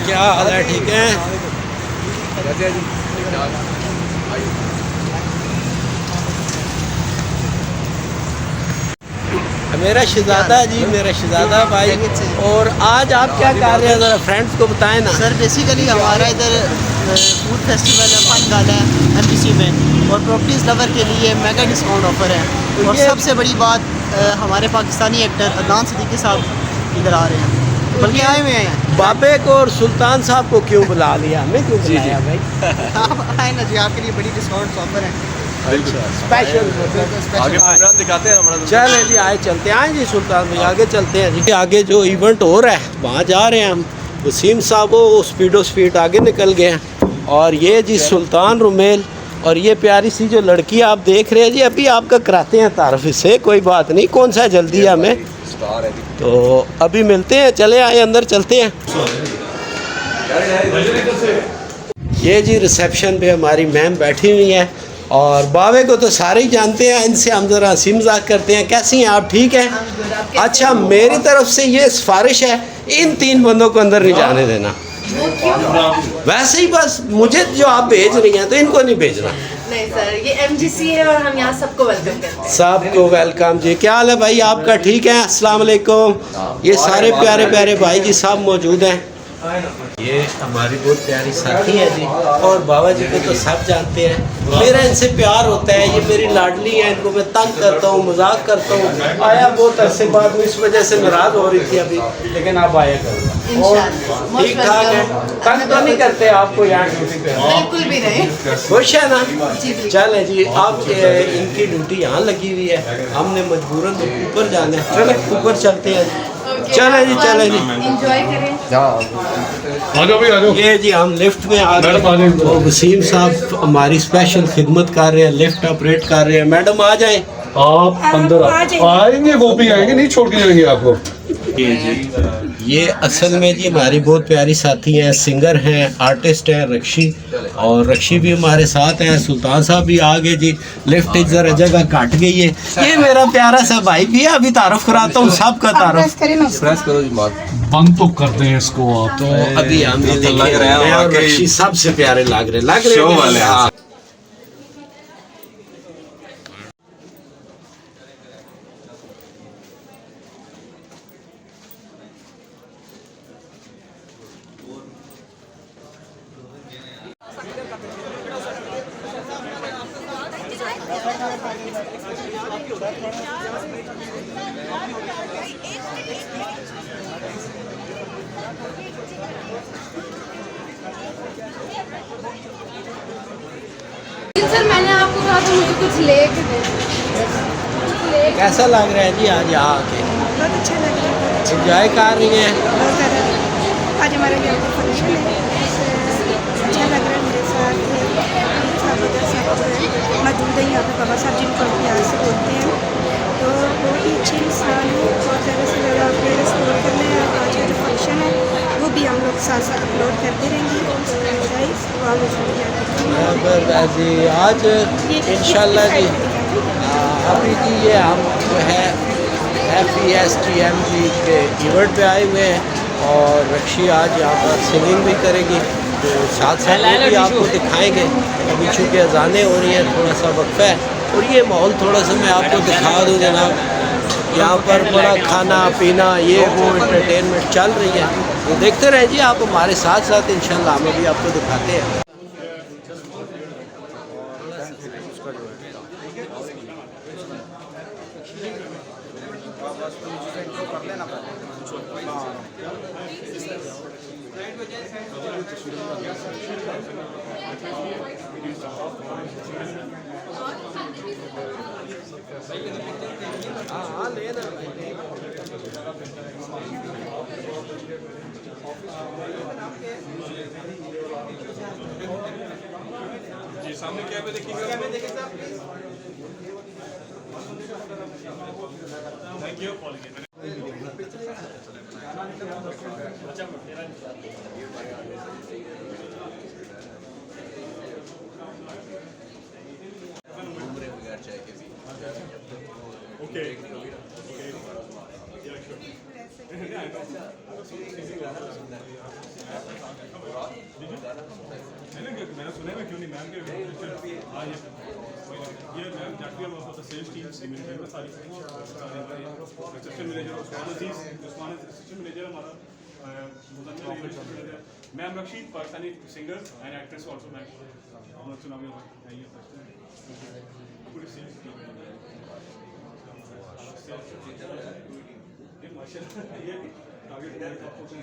क्या हाल है? ठीक है। मेरा शहजादा जी, मेरा शहजादा भाई। और आज आप क्या कर रहे हैं, ज़रा फ्रेंड्स को बताएं ना। सर बेसिकली हमारा इधर फूड फेस्टिवल है, फन गाला है एमपीसी में, और प्रॉपर्टीज़ लवर के लिए मेगा डिस्काउंट ऑफर है। और सबसे बड़ी बात, हमारे पाकिस्तानी एक्टर अदनान सिद्दीकी साहब इधर आ रहे हैं, बल्कि आए हुए हैं। बाबे को और सुल्तान साहब को क्यों बुला लिया, हमें क्यों बुलाया भाई? आप आए ना जी, आपके लिए बड़ी डिस्काउंट ऑफर है। स्पेशल आगे प्रोग्राम दिखाते हैं हमारा। चलें जी, आए चलते हैं। आए जी सुल्तान भाई, आगे चलते हैं जी। आगे जो इवेंट हो रहा है वहाँ जा रहे हैं हम। वसीम साहब वो स्पीड आगे निकल गए हैं। और ये जी सुल्तान रुमेल, और ये प्यारी सी जो लड़की आप देख रहे हैं जी, अभी आपका कराते हैं तारफ़ से, कोई बात नहीं, कौन सा जल्दी है हमें, तो अभी मिलते हैं। चले आए, अंदर चलते हैं। ये जी रिसेप्शन पे हमारी मैम बैठी हुई हैं, और बाबे को तो सारे ही जानते हैं, इनसे हम ज़रा हंसी मजाक करते हैं। कैसी हैं आप? ठीक है। अच्छा, मेरी तरफ से ये सिफारिश है, इन 3 बंदों को अंदर नहीं जाने देना। वैसे ही बस मुझे जो आप भेज रही हैं, तो इनको नहीं भेजना। नहीं सर, ये एमजीसी है और हम यहाँ सबको वेलकम करते हैं। सबको वेलकम जी। क्या हाल है भाई आपका? ठीक है। अस्सलाम वालेकुम। ये सारे प्यारे प्यारे भाई जी साहब मौजूद हैं। ये हमारी बहुत प्यारी साथी है जी, और बाबा जी को तो सब जानते हैं। मेरा इनसे प्यार होता है, ये मेरी लाडली है, इनको मैं तंग करता हूँ, मजाक करता हूँ। आया बहुत अरसे बाद में, इस वजह से नाराज़ हो रही थी अभी, लेकिन अब आया करूँगा। और ठीक ठाक है, तंग तो नहीं करते आपको यहाँ ड्यूटी पे? बिल्कुल भी नहीं। खुश है ना? चले जी, आप इनकी ड्यूटी यहाँ लगी हुई है, हमने मजबूरन तो ऊपर जाना है। चले ऊपर चलते हैं। चले जी, चले जी, एंजॉय करें। ये जी हम लिफ्ट में आ गए, और वसीम साहब हमारी स्पेशल खिदमत कर रहे हैं, लिफ्ट ऑपरेट कर रहे हैं। मैडम आ जाएं। आप अंदर आएंगे, वो भी आएंगे, नहीं छोड़ के जाएंगे आपको। ये असल में जी हमारी बहुत प्यारी साथी हैं, सिंगर हैं, आर्टिस्ट हैं, रक्षी, और रक्षी भी हमारे साथ हैं। सुल्तान साहब भी आ गए जी। लिफ्ट जरा जगह काट गई है। ये मेरा प्यारा सा भाई भी है, अभी तारुफ कराता हूँ, सबका तारुफ। प्रेस करो जी, बात बंद तो कर दें इसको आप। तो अभी हम ये लग रहे हैं, मैं और रक्षी सबसे प्यारे लग रहे शो वाले हैं। हाँ। सर मैंने आपको कहा था मुझे कुछ लेके दे। कैसा लग रहा है जी आज यहाँ आके? बहुत अच्छा लग रहा है। एंजॉय कर रही हैं? बहुत ज़्यादा। आज हमारे घर में फंक्शन है, अच्छा लग रहा है। मेरे साथ साहब जो है मौजूद है यहाँ पे, बाबा साहब जिनको हम यहाँ से बोलते हैं, तो बहुत ही अच्छे इंसान है। बहुत ज़्यादा से ज़्यादा अपने एक्सप्लोर करना है। आज का जो फंक्शन है वो भी हम लोग साथ साथ अपलोड करते रहेंगे। आज इंशाल्लाह जी, अभी जी ये हम जो है FESTMG के इवेंट पे आए हुए हैं, और रक्षी आज यहाँ पर सिंगिंग भी करेगी, तो साथ साथ वो भी आपको दिखाएंगे। अभी चूँकि अजानें हो रही हैं, थोड़ा सा वक्फा है, और ये माहौल थोड़ा सा मैं आपको दिखा दूँ जनाब। यहाँ पर बड़ा खाना पीना, ये वो एंटरटेनमेंट चल रही है, तो देखते रहे जी आप हमारे साथ साथ। इंशाल्लाह हम अभी आपको दिखाते हैं। हाँ लेना जी, सामने क्या पे देखिएगा। Thank you. ओके मैंने सुना है क्यों नहीं मैम के ये मैम जाती है द सेल्स टीम मैनेजर में sorry reception manager Usman reception manager हमारा ma'am Rashid Pakistani singer and actress also ma'am चुनावी है ये पूरी सेल्स टीम ये माशाल्लाह ये टारगेट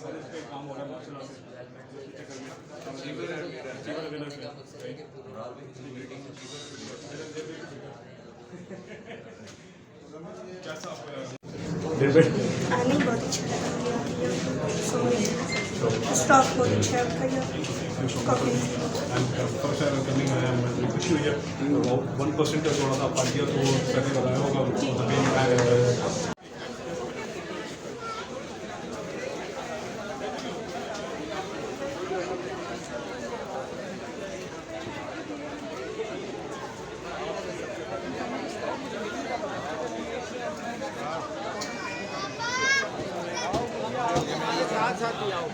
सारे पे काम हो रहा है माशाल्लाह से आने बहुत अच्छा लगा स्टॉक बहुत अच्छा है आपका ये काफ़ी 1% थोड़ा सा पा दिया तो सही बताया होगा।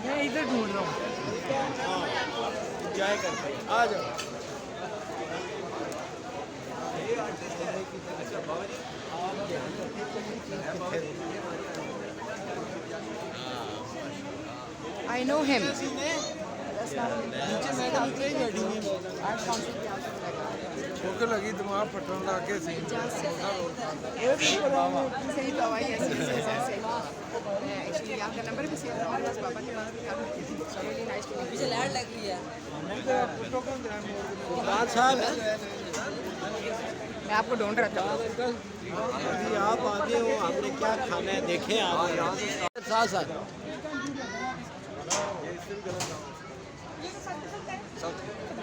मैं इधर ढूंढ रहा हूँ जाए करते आ जाओ। I know him. भूख लगी दिमाग फटन लग के सही सही दवाई है एक्चुअली आपका नंबर भी सेव हमारे पास पापा के पास रियली नाइस टू मुझे लैड लग रही है साहब मैं आपको ढूंढ रहा था अभी आप आगे हो आपने क्या खाना है देखें आप साथ साथ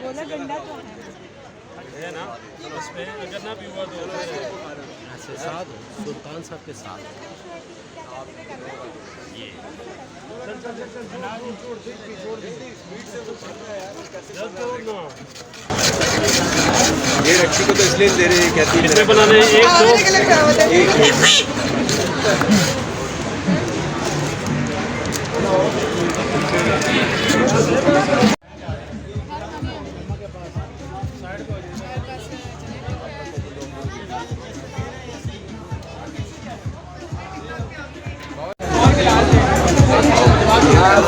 गोला गंडा तो है ना उसमें अगर ना भी हुआ तो ऐसे साथ सुल्तान साहब के साथ ये रक्षी को तो इसलिए दे रहे कहती है कितने बनाने एक दो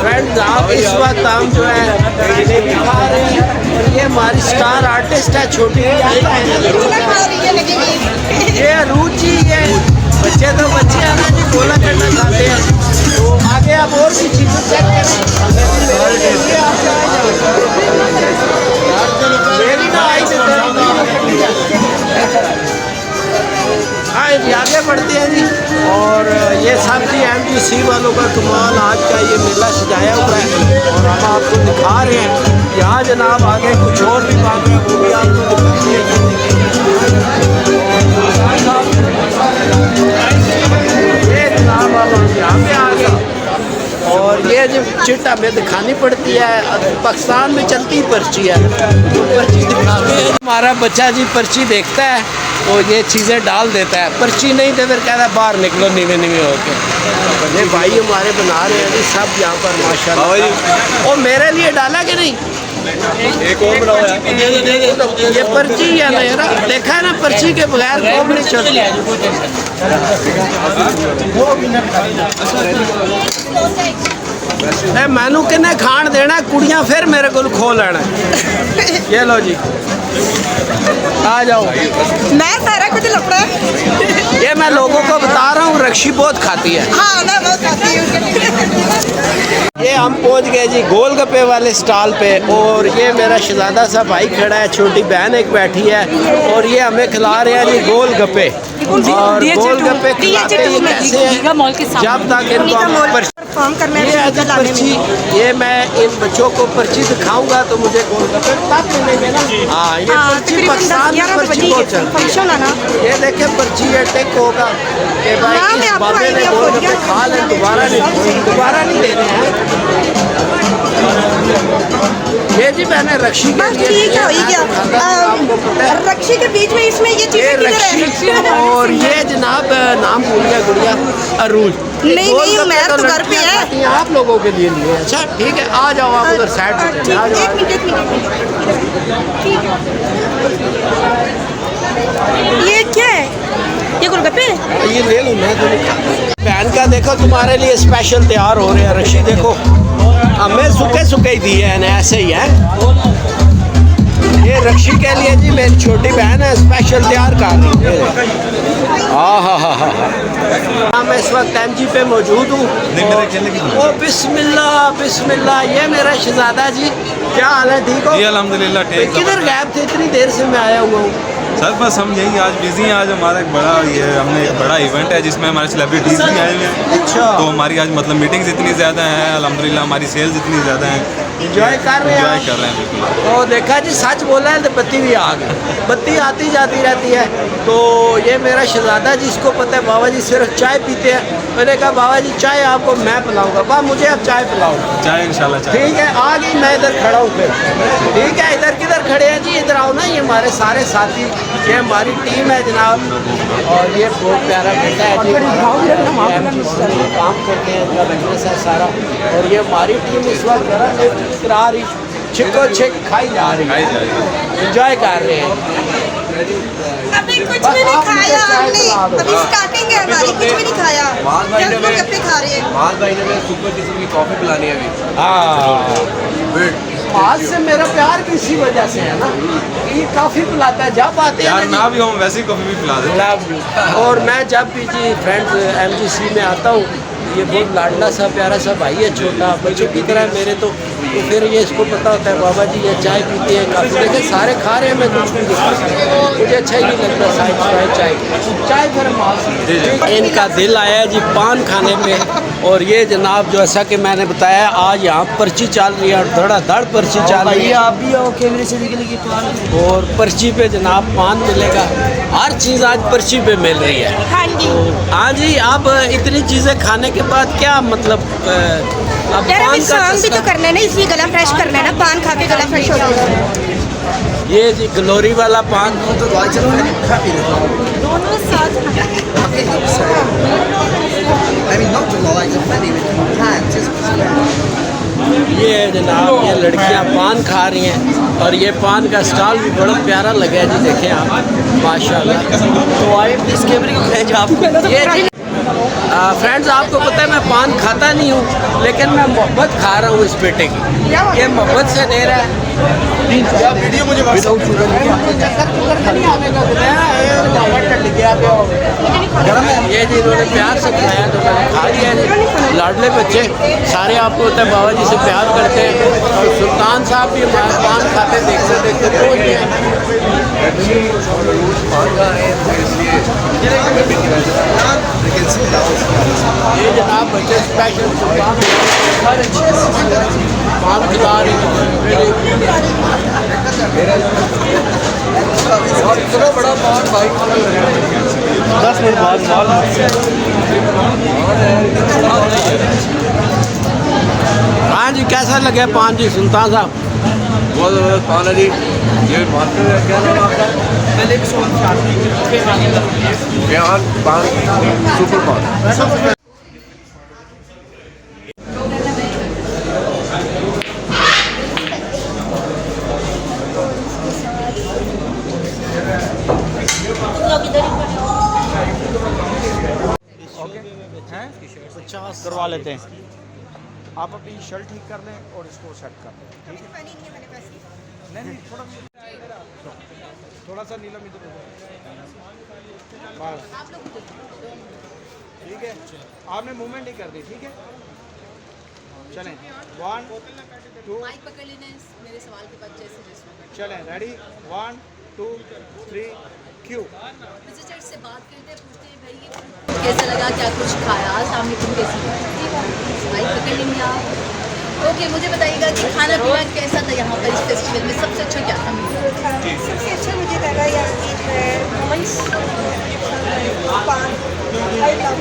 फ्रेंड्स आप इस वक्त हम जो है जलेबी खा रहे हैं और ये हमारी स्टार आर्टिस्ट है छोटी ये रुचि है बच्चे तो बच्चे हैं ना जी गोला करना चाहते हैं तो आगे आप और भी चीज़ें चेक करें मेरी ना आई आगे बढ़ते हैं जी और ये सब जी MGC वालों का कमाल आज का ये मेला सजाया हुआ है और हम आपको दिखा रहे हैं यहाँ जनाब आगे कुछ और भी काम है वो भी आपको दिखाते हैं ये जनाब अब हम यहाँ पे आ गए और ये जो चिट हमें दिखानी पड़ती है पाकिस्तान में चलती पर्ची है तो पर्ची दिखाते हैं हमारा बच्चा जी पर्ची देखता है तो ये चीज़ें डाल देता है पर्ची नहीं दे फिर कहता है बाहर निकलो नीवे नीवे होके ये भाई हमारे बना रहे हैं जी सब यहाँ पर माशाल्लाह और मेरे लिए डाला कि नहीं एक और बनाओ यार ये पर्ची है ना यार देखा है ना पर्ची के बगैर कौन नहीं चलती मैनू किन्ने खान देना कुड़ियाँ फिर मेरे को खो लेना ये लो जी आ जाओ मैं सारा कुछ लपड़ा ये मैं लोगों को बता रहा हूँ रक्षी बहुत खाती है हाँ मैं बहुत खाती हूँ ये हम पहुंच गए जी गोलगप्पे वाले स्टॉल पे और ये मेरा शहजादा सा भाई खड़ा है छोटी बहन एक बैठी है और ये हमें खिला रहे हैं जी गोलगप्पे और गोलगप्पे खिलाते ये कैसे हैं जब तक इनको हम परफॉर्म करना ये है जी पर्ची ये मैं इन बच्चों को पर्ची दिखाऊंगा तो मुझे गोलगप्पे तब मिलेंगे ना हाँ ये पर्ची पाकिस्तान में पर्ची बहुत चलती है ये देखे पर्ची ये टिक होगा कि भाई इस बाबे ने गोलगप्पे खा ले दोबारा नहीं लेने हैं ये जी मैंने रक्षी के बस लिए ठीक है, हो ही गया। आपको पता है रक्षी के बीच में इसमें ये ये चीज़ें किधर रक्षी है? और ये जनाब नाम भूल गया गुड़िया अरूज। नहीं, मैं तो घर पे है। खाती हैं, आप लोगों के लिए लिए। अच्छा ठीक है, आ जाओ आप उधर साइड में ठीक, चले, आ जाओ। एक मिनट ठीक है। ये क्या है? ये गोलगप्पे? ये ले लो, मैं तो नहीं खाता। बहन का देखो तुम्हारे लिए स्पेशल तैयार हो रहे हैं रक्षी, देखो हमें सूखे सूखे ही दिए हैं, ऐसे ही है। ये रक्षी के लिए जी मेरी छोटी बहन है, स्पेशल तैयार कर रही है। हाँ मैं इस वक्त MG पे मौजूद हूँ। ओ बिस्मिल्लाह बिस्मिल्लाह, ये मेरा शहजादा जी, क्या हाल है, ठीक हो? जी अल्हम्दुलिल्लाह ठीक। किधर गायब थे, इतनी देर से मैं आया हुआ हूँ। सर बस हम यही आज बिजी हैं। आज हमारा एक बड़ा हमने एक बड़ा इवेंट है जिसमें हमारे सेलिब्रिटीज़ भी आए हुए हैं। अच्छा। तो हमारी आज मतलब मीटिंग्स इतनी ज़्यादा हैं, अल्हम्दुलिल्लाह हमारी सेल्स इतनी ज़्यादा हैं। एंजॉय कर रहे हैं, एंजॉय कर रहे हैं बिल्कुल। तो देखा जी, सच बोला है तो बत्ती भी आ गई, बत्ती आती जाती रहती है। तो ये मेरा शहजादा जी, इसको पता है बाबा जी सिर्फ चाय पीते हैं। मैंने कहा बाबा जी चाय आपको मैं पिलाऊंगा, बा मुझे अब चाय पिलाओ। चाय इंशाल्लाह चाय। ठीक है, आ गई, मैं इधर खड़ा हूँ फिर। ठीक है, इधर किधर खड़े हैं जी, इधर आओ ना, ये हमारे सारे साथी, ये हमारी टीम है जनाब। और ये बहुत प्यारा बेटा है जी, काम करते हैं, इनका बिजनेस है सारा। और ये हमारी टीम इस वक्त करा रही, छिको छिक खाई जा रही है, एंजॉय कर रहे हैं। अभी कुछ भी नहीं खाया हमने, अभी स्टार्टिंग है हमारी, कुछ भी नहीं खाया, जस्ट गोलगप्पे खा रहे हैं। भाई ने सुपर किस्म की कॉफी पिलानी है अभी। हाँ, आज से मेरा प्यार भी इसी वजह से है ना, कि काफ़ी पिलाता है, जब आते यार हैं ना भी हो वैसे ही कॉफ़ी भी पिला देते। Love you. और मैं जब भी जी फ्रेंड्स MGC में आता हूँ, ये बहुत लाडला सा प्यारा सा भाई है, छोटा बच्चों की तरह मेरे। तो फिर ये इसको पता होता है बाबा जी ये चाय पीते हैं काफ़ी, देखे सारे खा रहे हैं, मैं कुछ नहीं दिखा, मुझे अच्छा ही नहीं लगता चाय फिर मास। इनका दिल आया है जी पान खाने पे। और ये जनाब जो ऐसा कि मैंने बताया, आज यहाँ पर्ची चल रही है और धड़ाधड़ पर्ची चल रही है। आप भी आओ कैमरे से निकलेगी पान। और पर्ची पे जनाब पान मिलेगा, हर चीज़ आज पर्ची पे मिल रही है। हाँ जी, हाँ जी, आप इतनी चीज़ें खाने के बाद क्या मतलब अब यार पान अभी का काम भी तो करना है ना, इसलिए गला फ्रेश करना है ना, पान खा के गला फ्रेश हो जाएगा। ये जी ग्लोरी वाला पान, दोनों साथ ये जनाब ये लड़कियां पान खा रही हैं। और ये पान का स्टॉल भी बड़ा प्यारा लगा है जी, देखें आप माशाल्लाह। तो आए इस कैमरे को भेज आपको। ये फ्रेंड्स आपको पता है मैं पान खाता नहीं हूँ, लेकिन मैं मोहब्बत खा रहा हूँ इस बेटे की, ये मोहब्बत से दे रहा है। वीडियो मुझे ये जी इन्होंने प्यार से खिलाया तो मैंने खा लिया जी। लाडले बच्चे सारे आपको पता है बाबा जी से प्यार करते हैं। और सुल्तान साहब भी पान खाते देखते देखते पहुँच ये जनाब बच्चे स्पेशल पान खिला रहे हैं। बड़ा पान भाई 10 मिनट बाद माल हाँ जी, कैसा लगे पान जी सुल्तान साहब? बहुत ज़बरदस्त पान है जी। ये मार्केट है, क्या नाम आपका? रेहान पान, सुपर पान। करवा लेते हैं। आप अपनी शर्ट ठीक कर लें और इसको सेट कर लें, ठीक है? नहीं थोड़ा सा नीलम इधर बस, ठीक है? आपने मूवमेंट ही कर दी, ठीक है? चलें 1 2 माइक पकड़ लेना मेरे सवाल के बाद जैसे चलें, रेडी 1 2 3 क्यू। विजिटर्स से बात करते पूछते हैं भाई ये कैसा लगा, क्या कुछ खाया, सामने तुम कैसी माइक पकड़ लेंगे आप। ओके, मुझे बताइएगा कि खाना पीना कैसा था यहाँ पर इस फेस्टिवल में, सबसे अच्छा क्या था? सबसे अच्छा मुझे लगा यहाँ की मोमेंट्स, पान, आई लव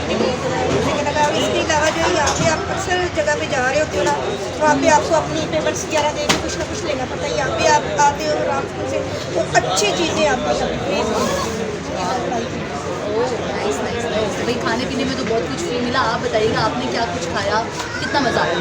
लेकिन अगर इसके अलावा जो है यहाँ पे आप अक्सर जगह पे जा रहे होते हो ना, वहाँ पे आपको अपनी पेपर्स वगैरह दे के कुछ ना कुछ लेना पड़ता है। यहाँ पे आप आते हो रामपुर से तो अच्छी चीज़ें आपको नाइस नाइस नाइस। भाई खाने पीने में तो बहुत कुछ फ्री मिला। आप बताइएगा आपने क्या कुछ खाया, कितना मज़ा आया?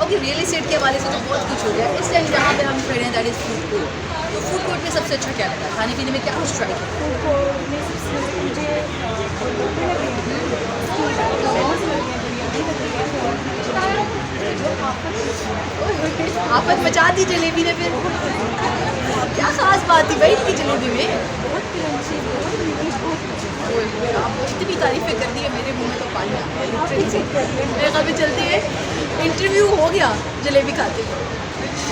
ओके, रियल एस्टेट के हवाले से तो बहुत कुछ हो गया। इस टाइम जहाँ पे हम खड़े हैं दैट इज़ फूड कोर्ट। तो फूड कोर्ट में सबसे अच्छा क्या लगा? खाने पीने में क्या कुछ ट्राई किया? आफत मचा दी जलेबी ने फिर। क्या खास बात थी भाई इनकी जलेबी में? आप इतनी तारीफें कर दी है, मेरे मुंह में तो पानी आ गया। मेरे ख्याल में चलती है, इंटरव्यू हो गया जलेबी खाते हुए।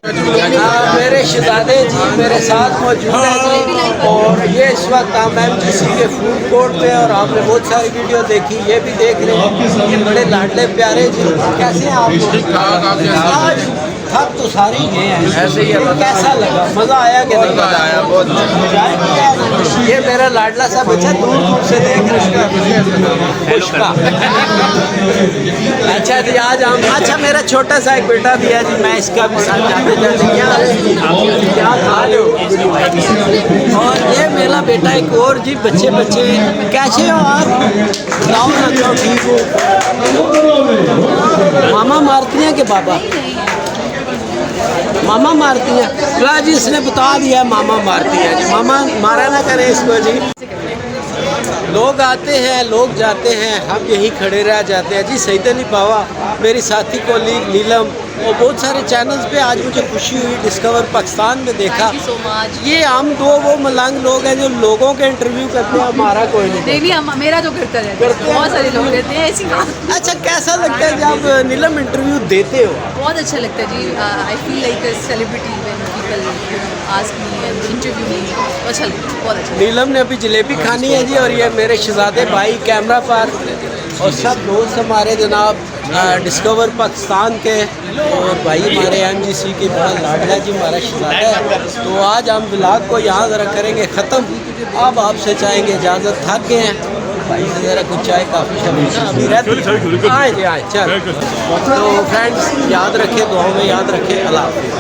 मेरे शहजादे जी मेरे साथ मौजूद हैं और ये इस वक्त हम MGC के फूड कोर्ट में, और आपने बहुत सारी वीडियो देखी, ये भी देख रहे हैं। ये बड़े लाडले प्यारे जी, कैसे हैं आप? आज थक तो सारी ये हैं, ऐसे ही कैसा लगा? मज़ा आया कि नहीं? मज़ा आया, बहुत मज़ा। ये मेरा लाडला सा बच्चा दूर दूर से देख रहा है। अच्छा जी, आज हम, अच्छा मेरा छोटा सा एक बेटा भी है जी, मैं इसका भी साथ जाते जाते क्या खा लो। और ये मेरा बेटा एक और जी, बच्चे कैसे हो आप? बताओ ना, तो ठीक हो? मामा मारती हैं कि बाबा? मामा मारती हैं। तो जी इसने बता दिया मामा मारती हैं जी। मामा मारा ना करें इसको जी। लोग आते हैं, लोग जाते हैं, हम यहीं खड़े रह जाते हैं जी। सईद अली बाबा मेरी साथी कोलीग नीलम और बहुत सारे चैनल्स पे आज मुझे खुशी हुई, डिस्कवर पाकिस्तान में देखा। So much. ये हम दो वो मलंग लोग हैं जो लोगों के इंटरव्यू करते हैं, हमारा कोई नहीं। नहीं, मेरा तो करता रहता है, बहुत सारे लोग रहते हैं ऐसी बात। अच्छा, कैसा लगता है जब नीलम इंटरव्यू देते हो? बहुत अच्छा लगता है जी। I feel like a celebrity when people ask me and interview me. अच्छा लगता है, बहुत अच्छा। नीलम ने अभी जलेबी खानी है जी, और ये मेरे शहजादे भाई कैमरा पर, और सब दोस्त हमारे जनाब डिस्कवर पाकिस्तान के, और भाई हमारे MGC के बहुत लाडला जी हमारा शहजादा है। तो आज हम व्लॉग को यहाँ ज़रा करेंगे ख़त्म। अब आपसे चाहेंगे इजाज़त, थक गए हैं भाई से ज़रा कुछ चाय काफ़ी शबी अभी रहते आए जी आए चल। तो फ्रेंड्स याद रखें, दुआओं में याद रखें। अल्लाह हाफ़िज़।